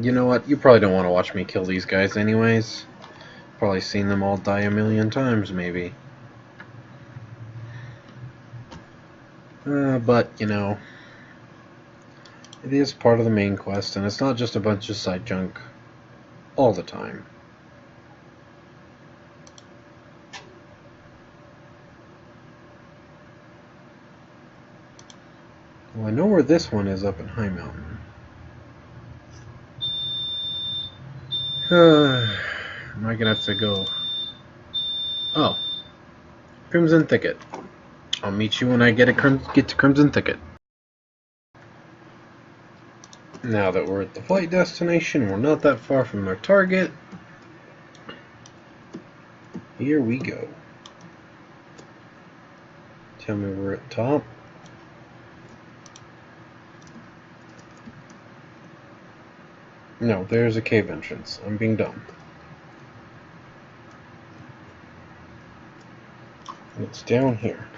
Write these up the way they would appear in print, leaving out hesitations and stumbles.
You know what? You probably don't want to watch me kill these guys anyways. Probably seen them all die a million times, maybe. But, you know, it is part of the main quest, and it's not just a bunch of side junk all the time. Well, I know where this one is up in High Mountain. Am I gonna have to go? Oh, Crimson Thicket. I'll meet you when I get to Crimson Thicket. Now that we're at the flight destination, we're not that far from our target. Here we go. Tell me we're at top. No, there's a cave entrance. I'm being dumb. It's down here.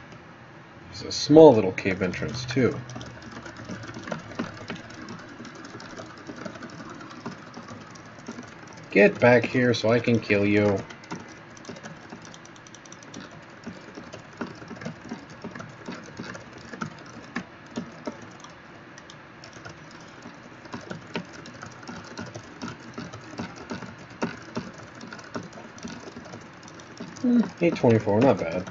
There's a small little cave entrance too. Get back here so I can kill you. Hmm, 824, not bad.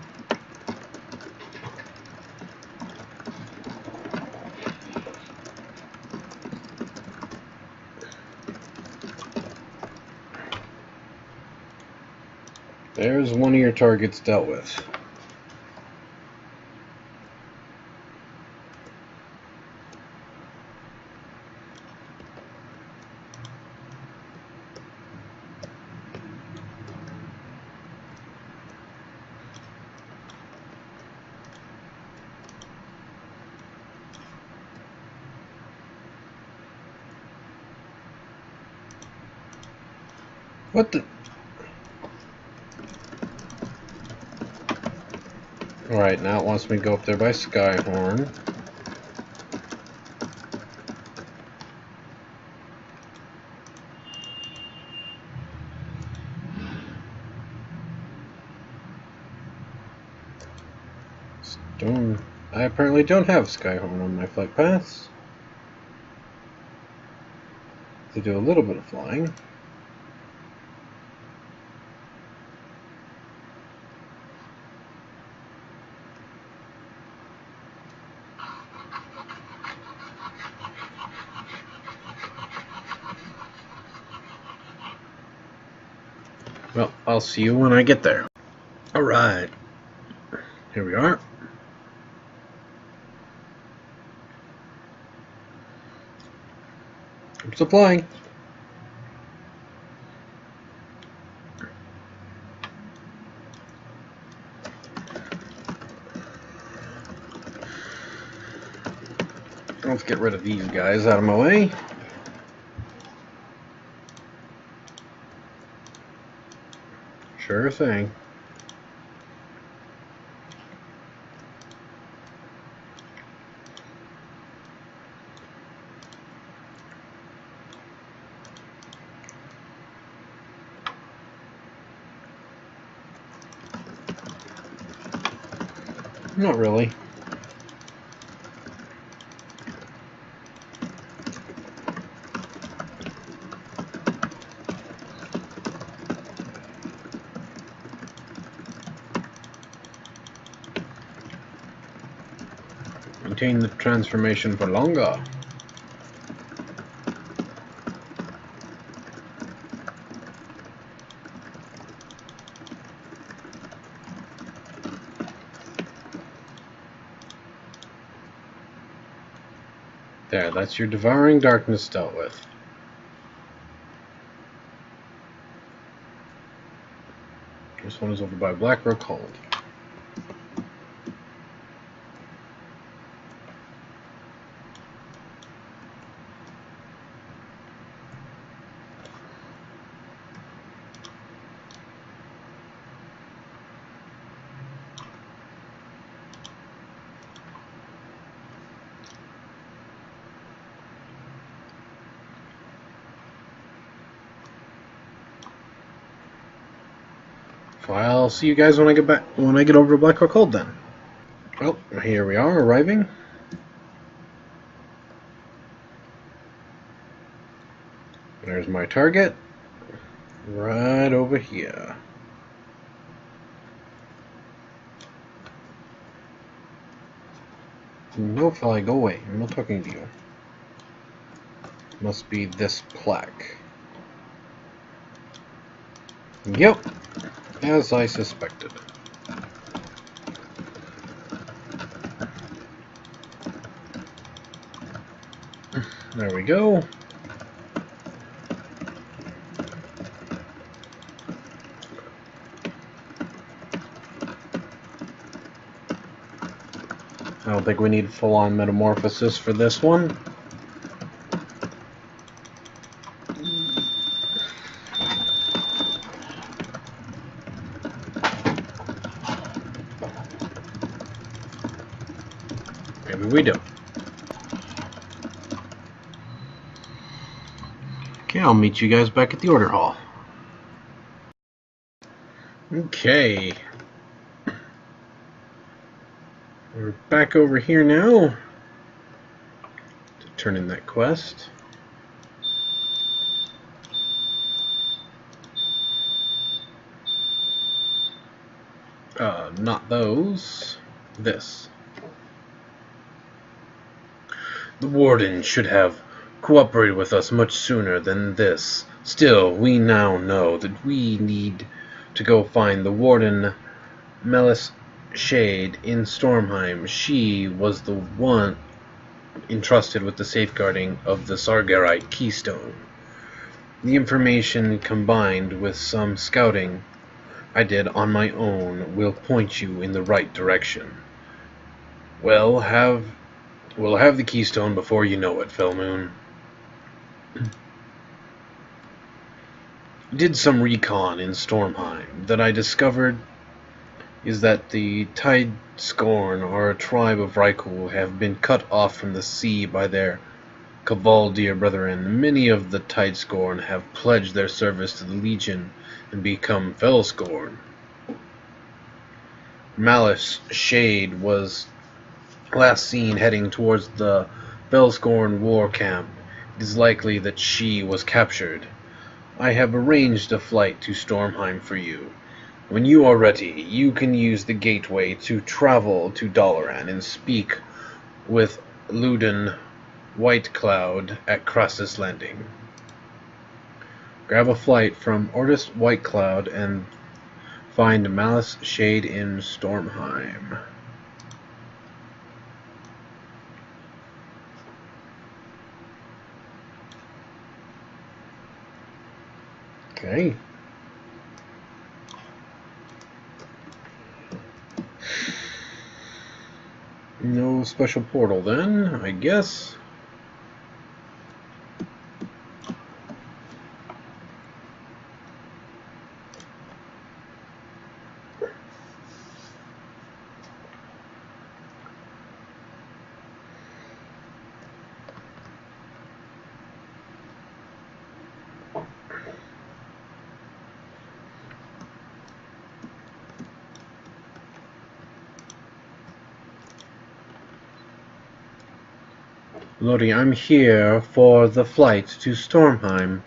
There's one of your targets dealt with. What the? Alright, now it wants me to go up there by Skyhorn. I apparently don't have Skyhorn on my flight paths. They do a little bit of flying. Well, I'll see you when I get there. Alright. Here we are. I'm still flying. Let's get rid of these guys out of my way. Sure thing. Not really. Maintain the transformation for longer. There, that's your devouring darkness dealt with. This one is over by Blackrock Hold. I'll see you guys when I get back, when I get over to Blackrock Hold then. Well, here we are, arriving. There's my target. Right over here. No, fly, go away. I'm not talking to you. Must be this plaque. Yep, as I suspected. There we go. I don't think we need full-on metamorphosis for this one. Maybe we do. Okay, I'll meet you guys back at the order hall. Okay. We're back over here now to turn in that quest. Not those. This. The Warden should have cooperated with us much sooner than this. Still, we now know that we need to go find the Warden Melis Shade in Stormheim. She was the one entrusted with the safeguarding of the Sargerite Keystone. The information combined with some scouting I did on my own will point you in the right direction. We'll have the Keystone before you know it, Fellmoon. Did some recon in Stormheim. That I discovered is that the Tide Scorn, or a tribe of Raikou, have been cut off from the sea by their Cavaldir brethren. Many of the Tide Scorn have pledged their service to the Legion and become Fellscorn. Malice Shade was last seen heading towards the Fellscorn war camp. It is likely that she was captured. I have arranged a flight to Stormheim for you. When you are ready, you can use the gateway to travel to Dalaran and speak with Luden Whitecloud at Crassus Landing. Grab a flight from Ortis Whitecloud and find Malice Shade in Stormheim. Okay. No special portal then, I guess. Lodi, I'm here for the flight to Stormheim.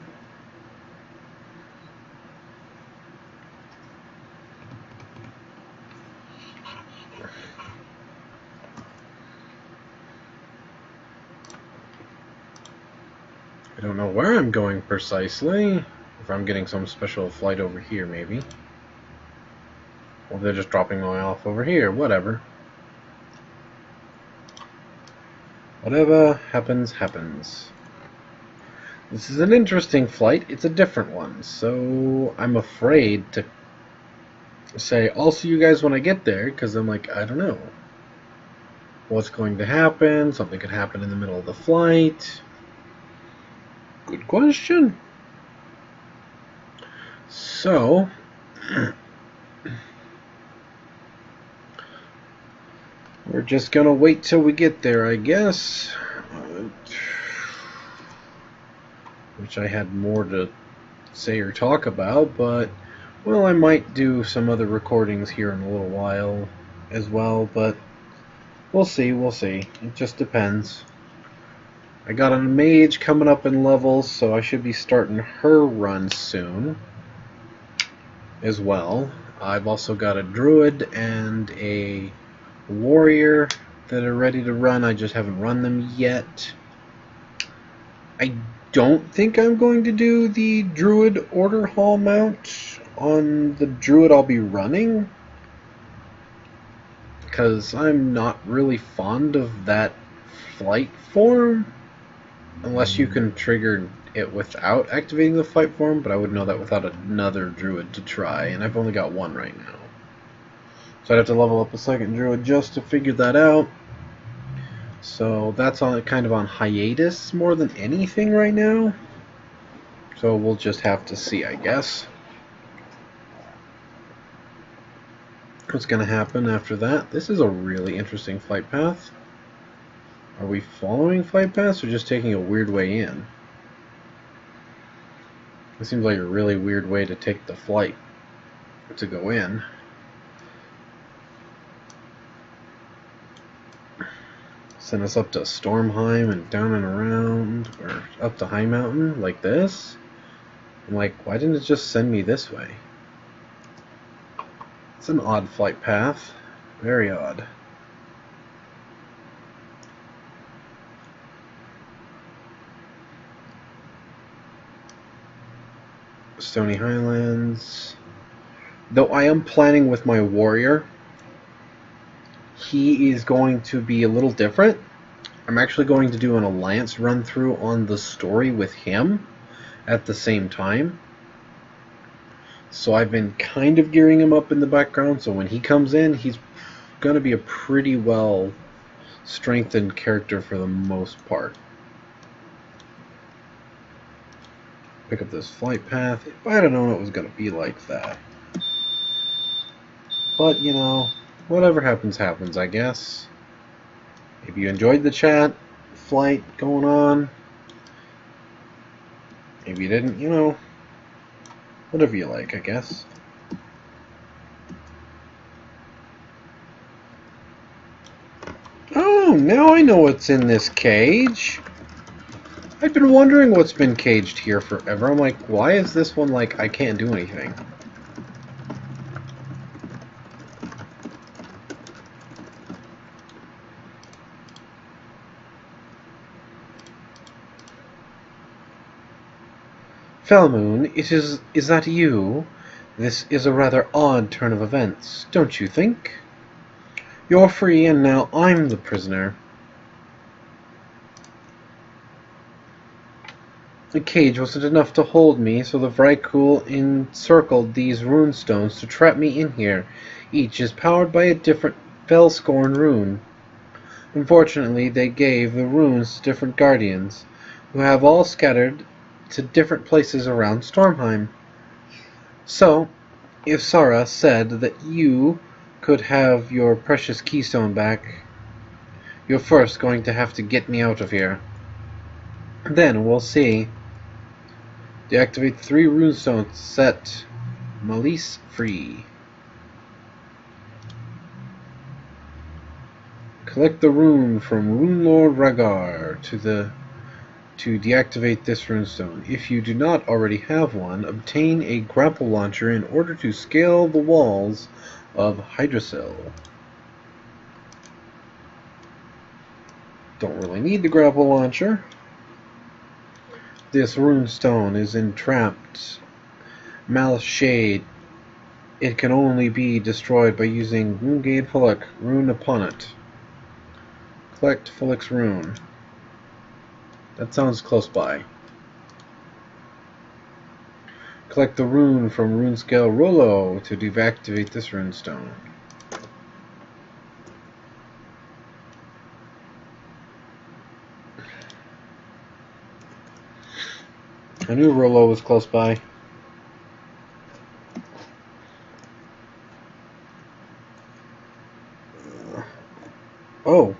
I don't know where I'm going precisely. If I'm getting some special flight over here, maybe. Or they're just dropping me off over here, whatever. Whatever happens, happens. This is an interesting flight. It's a different one, so I'm afraid to say, I'll see you guys when I get there, because I'm like, I don't know what's going to happen. Something could happen in the middle of the flight. Good question. So, we're just gonna wait till we get there, I guess. Which I had more to say or talk about, but Well, I might do some other recordings here in a little while as well, but we'll see, we'll see. It just depends. I got a mage coming up in levels, so I should be starting her run soon as well. I've also got a druid and a warrior that are ready to run. I just haven't run them yet. I don't think I'm going to do the druid order hall mount on the druid I'll be running, because I'm not really fond of that flight form, unless you can trigger it without activating the flight form, but I would know that without another druid to try, and I've only got one right now. So I'd have to level up a second druid just to figure that out. So that's on kind of on hiatus more than anything right now. So we'll just have to see, I guess, what's going to happen after that. This is a really interesting flight path. Are we following flight paths or just taking a weird way in? It seems like a really weird way to take the flight to go in. Send us up to Stormheim and down and around, or up to High Mountain like this. I'm like, why didn't it just send me this way? It's an odd flight path. Very odd. Stony Highlands. Though I am planning with my warrior, he is going to be a little different. I'm actually going to do an alliance run through on the story with him at the same time. So I've been kind of gearing him up in the background, so when he comes in, he's going to be a pretty well strengthened character for the most part. Pick up this flight path. If I had known it was going to be like that. But, you know, whatever happens, happens, I guess. If you enjoyed the chat, flight going on. If you didn't, you know, whatever you like, I guess. Oh, now I know what's in this cage. I've been wondering what's been caged here forever. I'm like, why is this one like I can't do anything? Felmoon, is that you? This is a rather odd turn of events, don't you think? You're free and now I'm the prisoner. The cage wasn't enough to hold me, so the Vrykul encircled these runestones to trap me in here. Each is powered by a different Felscorn rune. Unfortunately, they gave the runes to different guardians, who have all scattered to different places around Stormheim. So, if Sara said that you could have your precious keystone back, you're first going to have to get me out of here. Then we'll see. Deactivate 3 runestones to set Malise free. Collect the rune from Rune Lord Rhaegar to deactivate this runestone. If you do not already have one, obtain a grapple launcher in order to scale the walls of Hydrasil. Don't really need the grapple launcher. This runestone is entrapped. Malice Shade. It can only be destroyed by using Runegade Fulik rune upon it. Collect Fulik's rune. That sounds close by. Collect the rune from Runescale Rollo to deactivate this runestone. I knew Rollo was close by. Oh.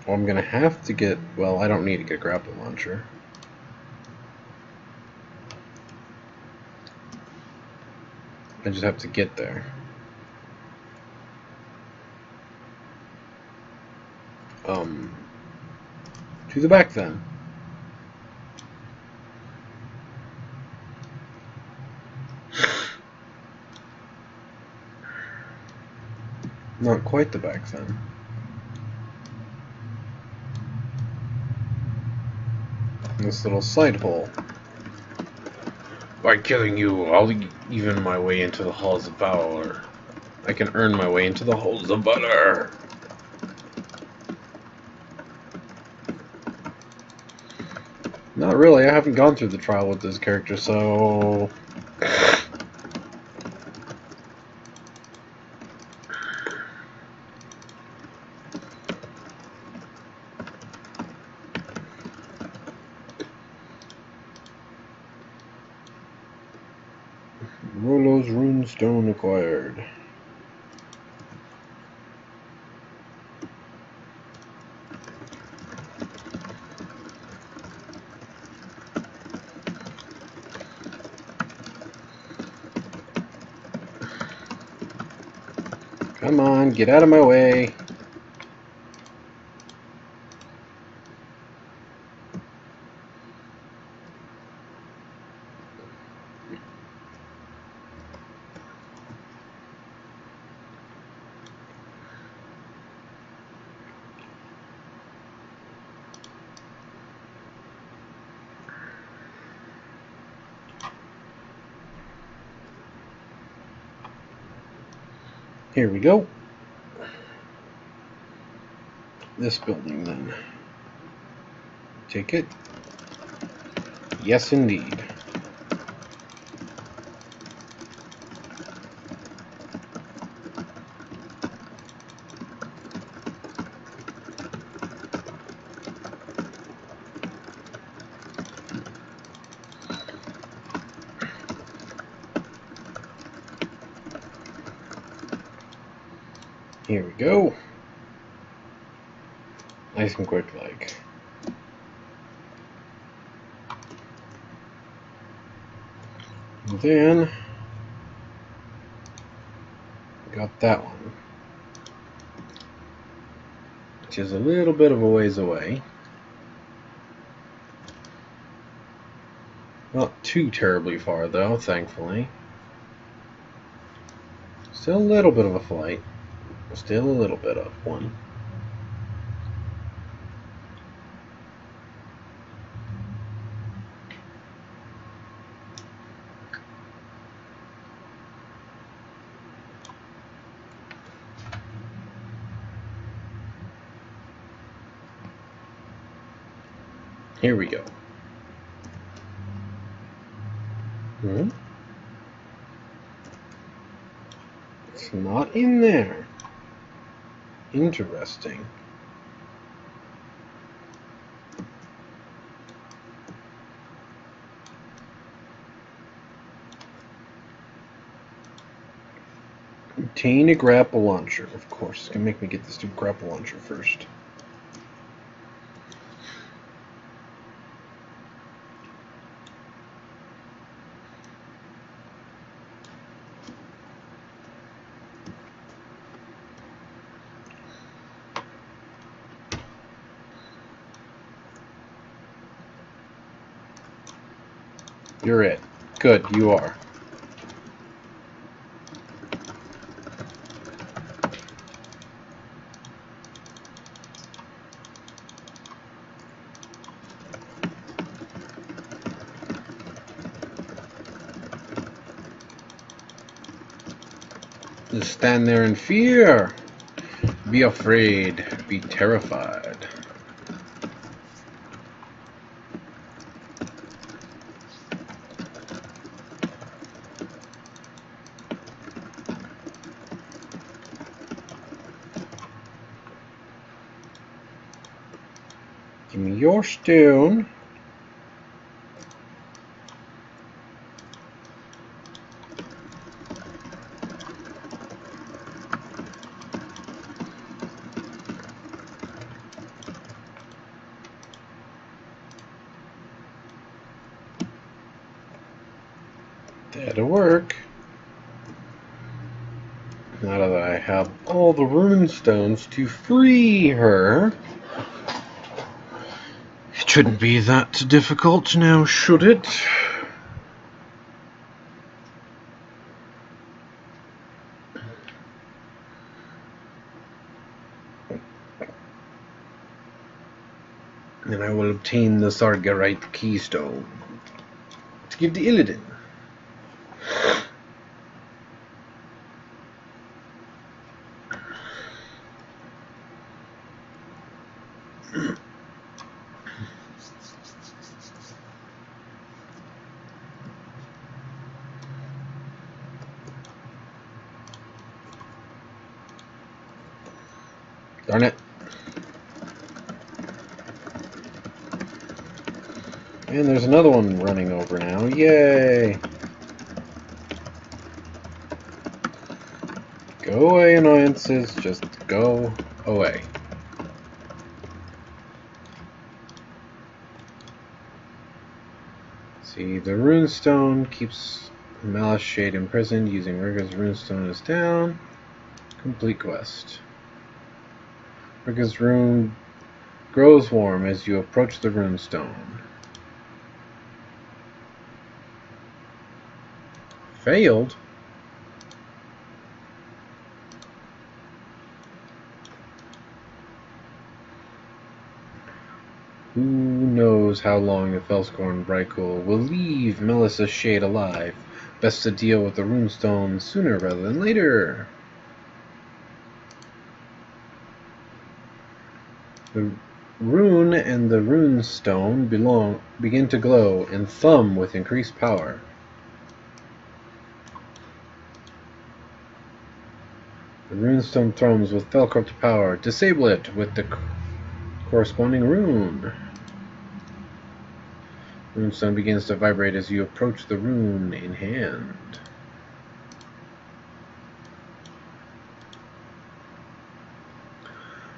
Well, I'm gonna have to get... Well, I don't need to get a grapple launcher. I just have to get there. To the back then. Not quite the back then. This little side hole. By killing you, I'll even my way into the halls of power. I can earn my way into the halls of butter. Not really, I haven't gone through the trial with this character, so... Rolo's runestone acquired. Come on, get out of my way. Here we go. This building, then. Take it. Yes, indeed. Here we go. Nice and quick, like. And then got that one, which is a little bit of a ways away. Not too terribly far, though, thankfully. Still a little bit of a flight. Still a little bit of one. Here we go. It's not in there. Interesting. Obtain a grapple launcher. Of course, it's gonna make me get this stupid grapple launcher first. You're it. Good, you are. Just stand there in fear. Be afraid. Be terrified. Give me your stone. That'll work. Now that I have all the rune stones to free her, it shouldn't be that difficult now, should it? Then I will obtain the Sargerite keystone to give to Illidan. Darn it. And there's another one running over now. Yay! Go away, annoyances. Just go away. See, the runestone keeps Malice Shade imprisoned. Using Rigga's runestone is down. Complete quest. Rigga's rune grows warm as you approach the runestone. Failed? Who knows how long the Felscorn Vrykul will leave Melissa's Shade alive. Best to deal with the runestone sooner rather than later. The rune and the runestone begin to glow and thumb with increased power. The runestone thrums with Felcroft power. Disable it with the corresponding rune. Runestone begins to vibrate as you approach the rune in hand.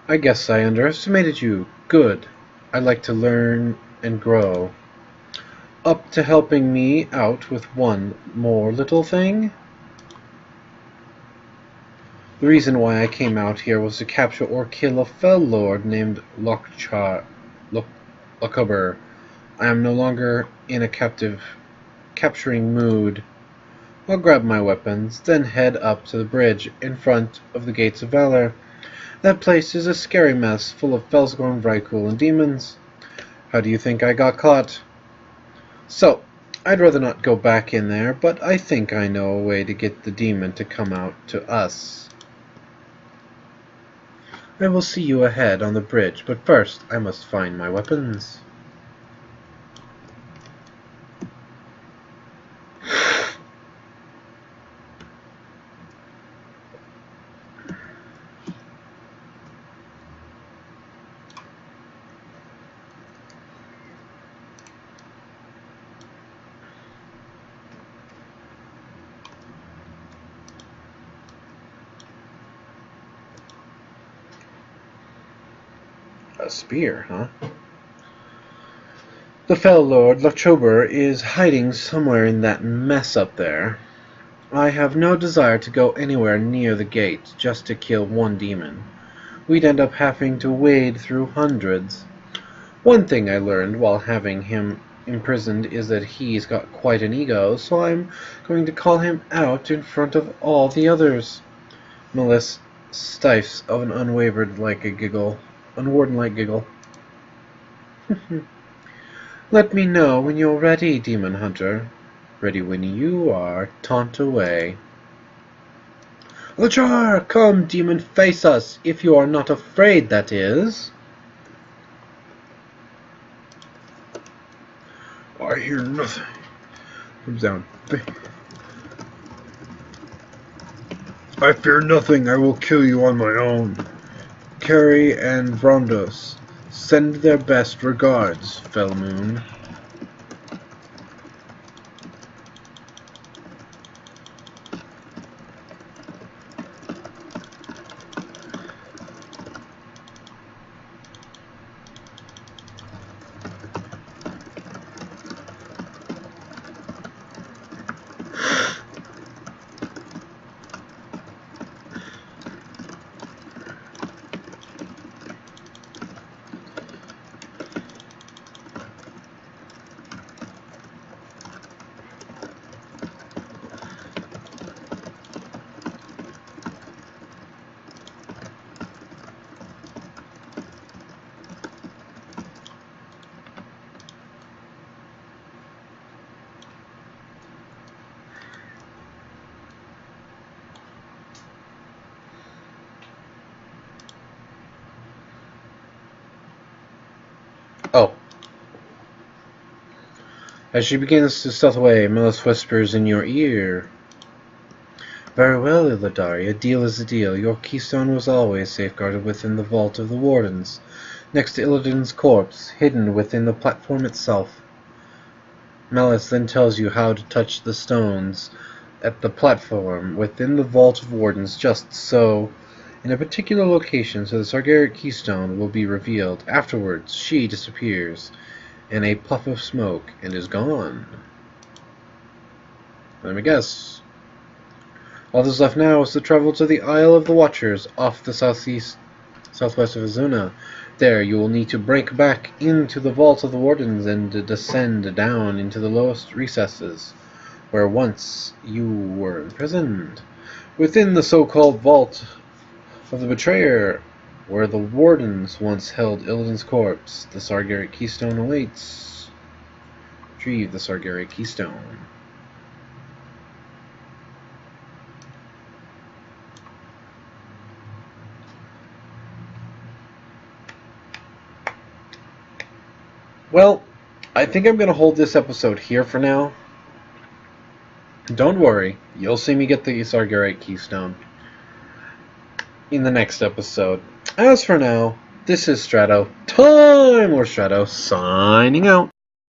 I guess I underestimated you. Good. I'd like to learn and grow. Up to helping me out with one more little thing? The reason why I came out here was to capture or kill a fell lord named Lochaber. I am no longer in a capturing mood. I'll grab my weapons, then head up to the bridge in front of the Gates of Valor. That place is a scary mess, full of Felscorn, Vrykul, and demons. How do you think I got caught? So, I'd rather not go back in there, but I think I know a way to get the demon to come out to us. I will see you ahead on the bridge, but first I must find my weapons. A spear, huh? The fell lord, Lochaber, is hiding somewhere in that mess up there. I have no desire to go anywhere near the gate just to kill one demon. We'd end up having to wade through hundreds. One thing I learned while having him imprisoned is that he's got quite an ego, so I'm going to call him out in front of all the others. Malice stifles of an unwarden-like giggle. Let me know when you're ready, Demon Hunter. Ready when you are. Taunt away. Lachar, come, demon, face us, if you are not afraid, that is. I hear nothing. Comes down. I fear nothing. I will kill you on my own. Carrie and Vrondos, send their best regards, Fell Moon. Oh. As she begins to stealth away, Melis whispers in your ear. Very well, Illidari, a deal is a deal. Your keystone was always safeguarded within the vault of the Wardens, next to Illidan's corpse, hidden within the platform itself. Melis then tells you how to touch the stones at the platform within the vault of Wardens, just so, in a particular location, so the Sargeric keystone will be revealed. Afterwards, she disappears in a puff of smoke and is gone. Let me guess. All that's left now is to travel to the Isle of the Watchers, off the southwest of Azuna. There, you will need to break back into the vault of the Wardens and descend down into the lowest recesses, where once you were imprisoned. Within the so-called vault of the Betrayer, where the Wardens once held Illidan's corpse, the Sargeric keystone awaits. Retrieve the Sargeric keystone. Well, I think I'm going to hold this episode here for now. Don't worry, you'll see me get the Sargeric keystone in the next episode. As for now, this is Strato, Time Lord Strato, signing out.